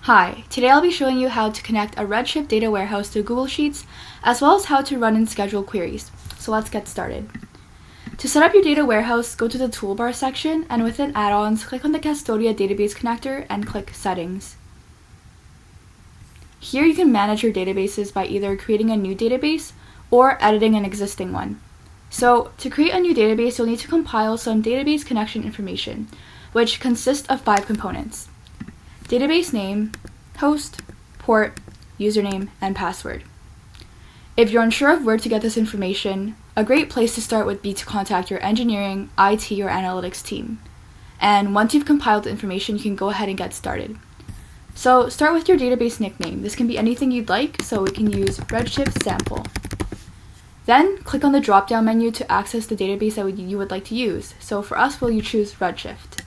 Hi, today I'll be showing you how to connect a Redshift Data Warehouse to Google Sheets, as well as how to run and schedule queries. So let's get started. To set up your data warehouse, go to the toolbar section, and within add-ons, click on the Castodia Database Connector and click Settings. Here you can manage your databases by either creating a new database or editing an existing one. So to create a new database, you'll need to compile some database connection information, which consists of 5 components: database name, host, port, username, and password. If you're unsure of where to get this information, a great place to start would be to contact your engineering, IT, or analytics team. And once you've compiled the information, you can go ahead and get started. So start with your database nickname. This can be anything you'd like, so we can use Redshift sample. Then click on the drop-down menu to access the database that you would like to use. So for us, we'll choose Redshift.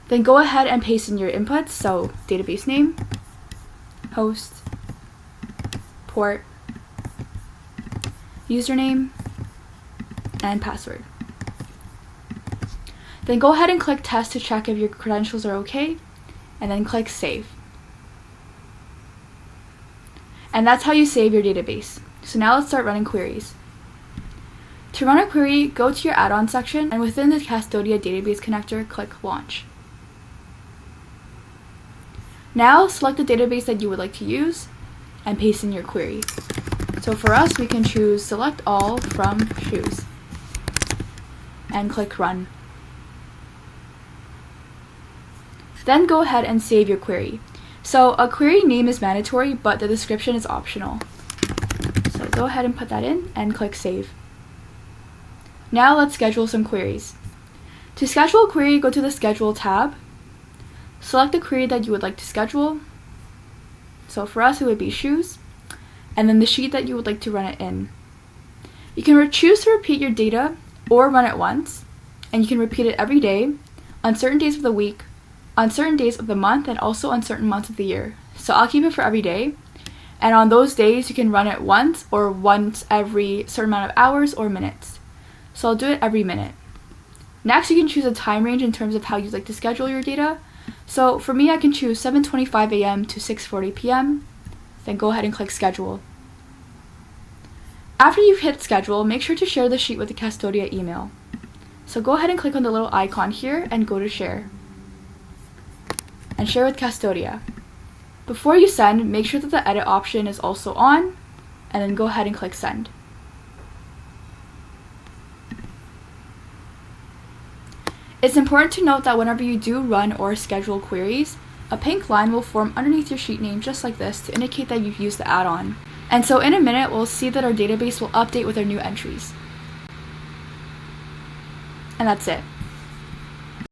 Then go ahead and paste in your inputs, so database name, host, port, username, and password. Then go ahead and click test to check if your credentials are okay, and then click save. And that's how you save your database. So now let's start running queries. To run a query, go to your add-on section, and within the Castodia Database Connector, click launch. Now select the database that you would like to use and paste in your query. So for us, we can choose select all from shoes and click run. Then go ahead and save your query. So a query name is mandatory, but the description is optional. So go ahead and put that in and click save. Now let's schedule some queries. To schedule a query, go to the schedule tab. Select the query that you would like to schedule. So for us, it would be shoes, and then the sheet that you would like to run it in. You can choose to repeat your data or run it once, and you can repeat it every day, on certain days of the week, on certain days of the month, and also on certain months of the year. So I'll keep it for every day, and on those days you can run it once or once every certain amount of hours or minutes. So I'll do it every minute. Next, you can choose a time range in terms of how you'd like to schedule your data. So for me, I can choose 7:25 a.m. to 6:40 p.m. Then go ahead and click schedule. After you've hit schedule, make sure to share the sheet with the Castodia email. So go ahead and click on the little icon here and go to share. And share with Castodia. Before you send, make sure that the edit option is also on, and then go ahead and click send. It's important to note that whenever you do run or schedule queries, a pink line will form underneath your sheet name just like this to indicate that you've used the add-on. And so in a minute, we'll see that our database will update with our new entries. And that's it.